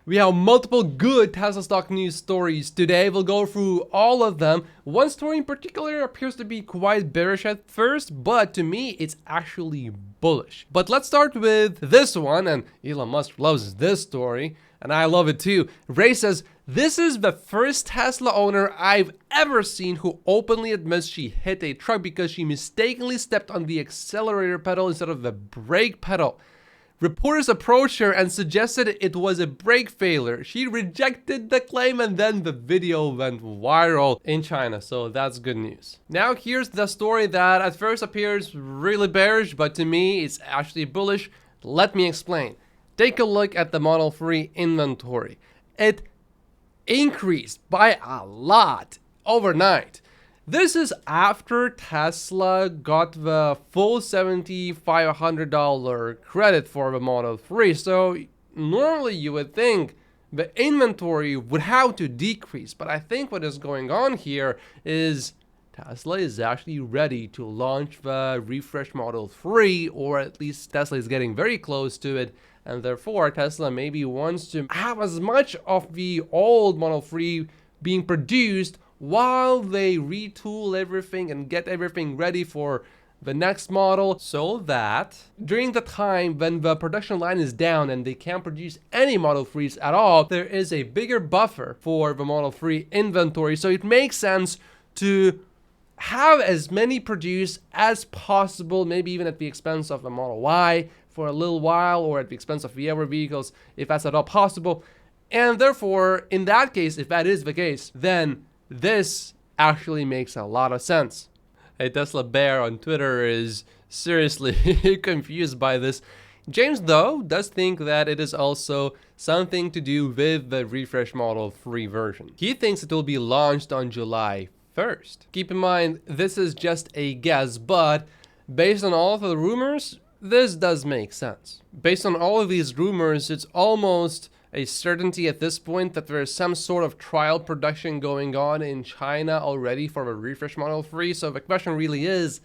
We have multiple good Tesla stock news stories today. We'll go through all of them. One story in particular appears to be quite bearish at first, but to me, it's actually bullish. But let's start with this one, and Elon Musk loves this story, and I love it too. Ray says, "This is the first Tesla owner I've ever seen who openly admits she hit a truck because she mistakenly stepped on the accelerator pedal instead of the brake pedal. Reporters approached her and suggested it was a brake failure. She rejected the claim and then the video went viral in China." So that's good news. Now here's the story that at first appears really bearish, but to me it's actually bullish. Let me explain. Take a look at the Model 3 inventory. It increased by a lot overnight. This is after Tesla got the full $7,500 credit for the Model 3. So normally you would think the inventory would have to decrease. But I think what is going on here is Tesla is actually ready to launch the refreshed Model 3, or at least Tesla is getting very close to it. And therefore, Tesla maybe wants to have as much of the old Model 3 being produced while they retool everything and get everything ready for the next model, so that during the time when the production line is down and they can't produce any Model 3s at all, there is a bigger buffer for the Model 3 inventory. So it makes sense to have as many produced as possible, maybe even at the expense of the Model Y for a little while, or at the expense of the other vehicles, if that's at all possible. And therefore, in that case, if that is the case, then this actually makes a lot of sense. A Tesla bear on Twitter is seriously confused by this. James, though, does think that it is also something to do with the refresh Model 3 version. He thinks it will be launched on July 1st. Keep in mind, this is just a guess, but based on all of the rumors, this does make sense. Based on all of these rumors, it's almost a certainty at this point that there is some sort of trial production going on in China already for the refresh Model 3. So the question really is,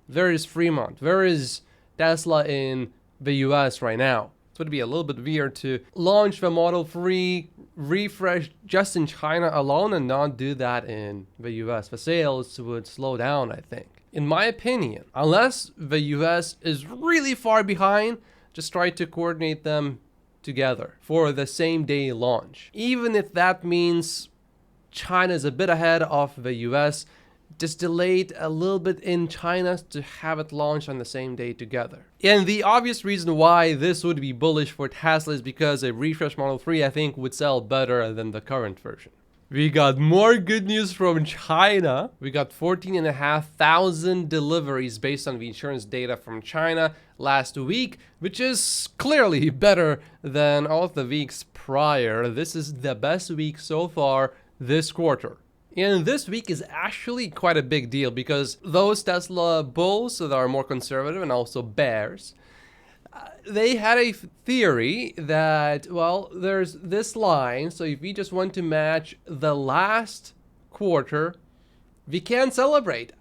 where is Fremont? Where is Tesla in the US right now? It would be a little bit weird to launch the Model 3 refresh just in China alone and not do that in the US. The sales would slow down, I think. In my opinion, unless the US is really far behind, just try to coordinate them together for the same day launch. Even if that means China is a bit ahead of the US, just delay it a little bit in China to have it launched on the same day together. And the obvious reason why this would be bullish for Tesla is because a refresh Model 3, I think, would sell better than the current version. We got more good news from China. We got 14,500 deliveries based on the insurance data from China last week, which is clearly better than all of the weeks prior. This is the best week so far this quarter. And this week is actually quite a big deal because those Tesla bulls that are more conservative and also bears, they had a theory that, well, there's this line. So if we just want to match the last quarter, we can't celebrate.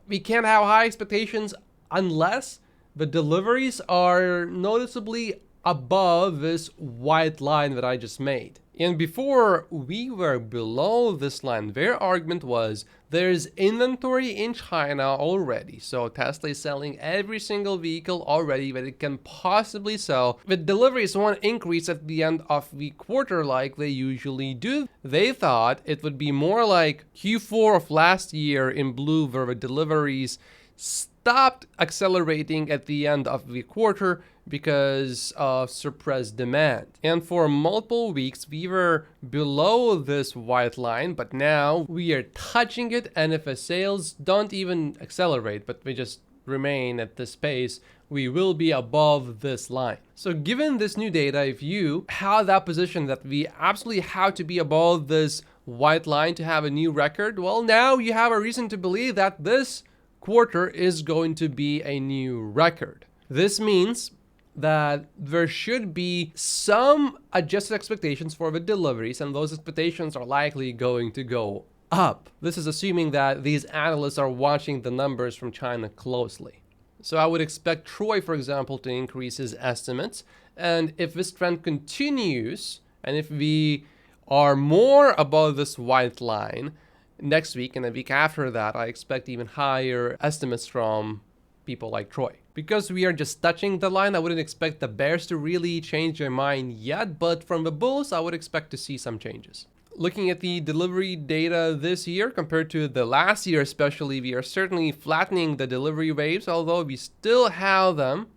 We can't have high expectations unless the deliveries are noticeably above this white line that I just made. And before we were below this line, their argument was there's inventory in China already. So Tesla is selling every single vehicle already that it can possibly sell. The deliveries won't increase at the end of the quarter like they usually do. They thought it would be more like Q4 of last year in blue, where the deliveries stopped accelerating at the end of the quarter because of suppressed demand. And for multiple weeks, we were below this white line, but now we are touching it. And if the sales don't even accelerate, but they just remain at this pace, we will be above this line. So given this new data, if you have that position that we absolutely have to be above this white line to have a new record, well, now you have a reason to believe that this quarter is going to be a new record. This means that there should be some adjusted expectations for the deliveries, and those expectations are likely going to go up. This is assuming that these analysts are watching the numbers from China closely. So I would expect Troy, for example, to increase his estimates. And if this trend continues And if we are more above this white line next week and the week after that, I expect even higher estimates from people like Troy. Because we are just touching the line, I wouldn't expect the bears to really change their mind yet, but from the bulls, I would expect to see some changes. Looking at the delivery data this year compared to the last year especially, we are certainly flattening the delivery waves, although we still have them.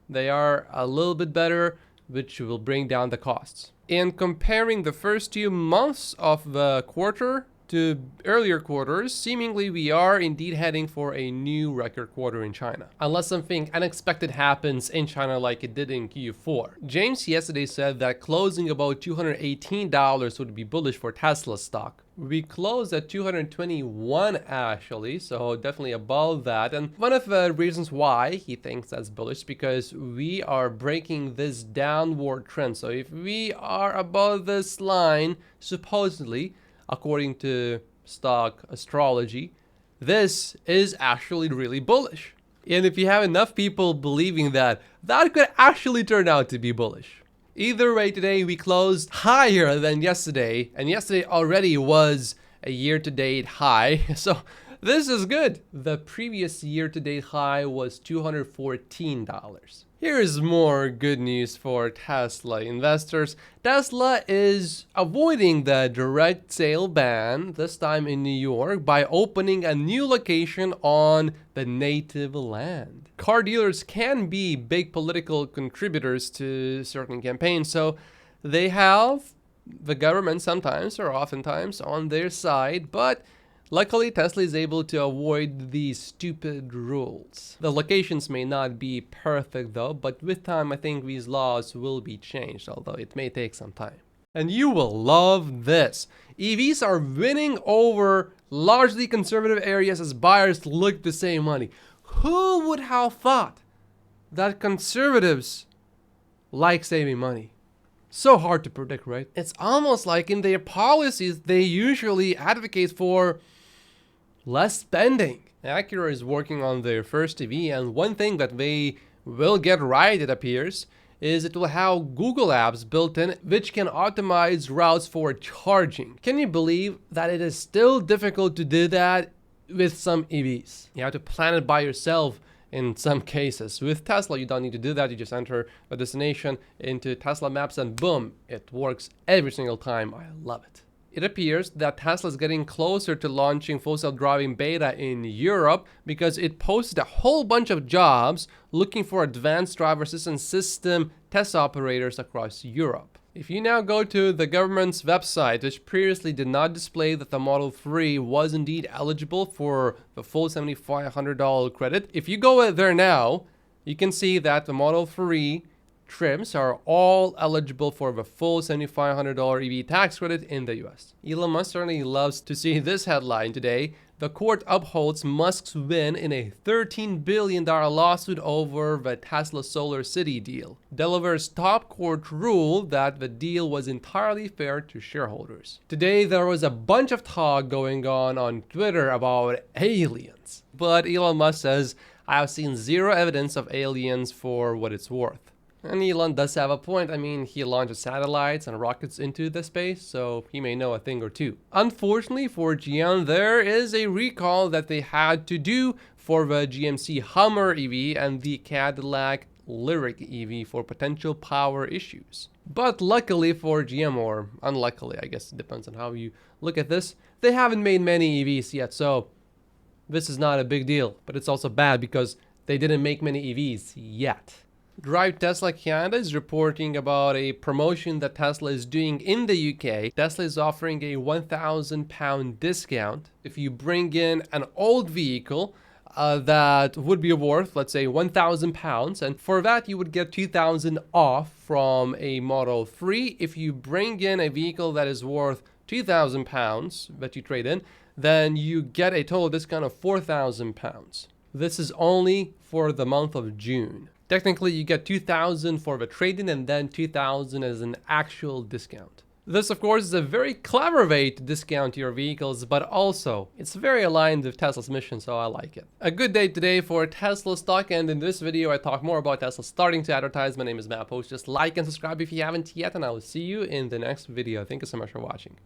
They are a little bit better, which will bring down the costs. In comparing the first 2 months of the quarter to earlier quarters, seemingly we are indeed heading for a new record quarter in China. Unless something unexpected happens in China like it did in Q4. James yesterday said that closing about $218 would be bullish for Tesla stock. We closed at 221 actually, so definitely above that. And one of the reasons why he thinks that's bullish is because we are breaking this downward trend. So if we are above this line, supposedly, according to stock astrology, this is actually really bullish. And if you have enough people believing that, that could actually turn out to be bullish. Either way, today we closed higher than yesterday, and yesterday already was a year-to-date high, so this is good. The previous year-to-date high was $214. Here's more good news for Tesla investors. Tesla is avoiding the direct sale ban, this time in New York, by opening a new location on the native land. Car dealers can be big political contributors to certain campaigns, so they have the government sometimes or oftentimes on their side, but luckily, Tesla is able to avoid these stupid rules. The locations may not be perfect though, but with time I think these laws will be changed, although it may take some time. And you will love this. EVs are winning over largely conservative areas as buyers look to save money. Who would have thought that conservatives like saving money? So hard to predict, right? It's almost like in their policies, they usually advocate for less spending. Acura is working on their first EV, and one thing that they will get right, it appears, is it will have Google apps built in which can optimize routes for charging. Can you believe that it is still difficult to do that with some EVs? You have to plan it by yourself in some cases. With Tesla, you don't need to do that. You just enter a destination into Tesla Maps and boom, it works every single time. I love it. It appears that Tesla is getting closer to launching full self-driving beta in Europe because it posted a whole bunch of jobs looking for advanced driver assistance system test operators across Europe. If you now go to the government's website, which previously did not display that the Model 3 was indeed eligible for the full $7,500 credit, if you go there now, you can see that the Model 3 trims are all eligible for the full $7,500 EV tax credit in the US. Elon Musk certainly loves to see this headline today. The court upholds Musk's win in a $13 billion lawsuit over the Tesla Solar City deal. Delaware's top court ruled that the deal was entirely fair to shareholders. Today, there was a bunch of talk going on Twitter about aliens. But Elon Musk says, I have seen zero evidence of aliens for what it's worth. And Elon does have a point. I mean, he launches satellites and rockets into the space, so he may know a thing or two. Unfortunately for GM, there is a recall that they had to do for the GMC Hummer EV and the Cadillac Lyriq EV for potential power issues. But luckily for GM, or unluckily, I guess it depends on how you look at this, they haven't made many EVs yet, so this is not a big deal. But it's also bad because they didn't make many EVs yet. Drive Tesla Canada is reporting about a promotion that Tesla is doing in the UK. Tesla is offering a £1,000 discount if you bring in an old vehicle that would be worth, let's say, £1,000, and for that you would get $2,000 off from a Model 3. If you bring in a vehicle that is worth £2,000 that you trade in, then you get a total discount of £4,000. This is only for the month of June. Technically, you get $2,000 for the trade-in and then $2,000 as an actual discount. This, of course, is a very clever way to discount your vehicles, but also it's very aligned with Tesla's mission, so I like it. A good day today for Tesla stock, and in this video I talk more about Tesla starting to advertise. My name is Matt Post. Just like and subscribe if you haven't yet, and I will see you in the next video. Thank you so much for watching.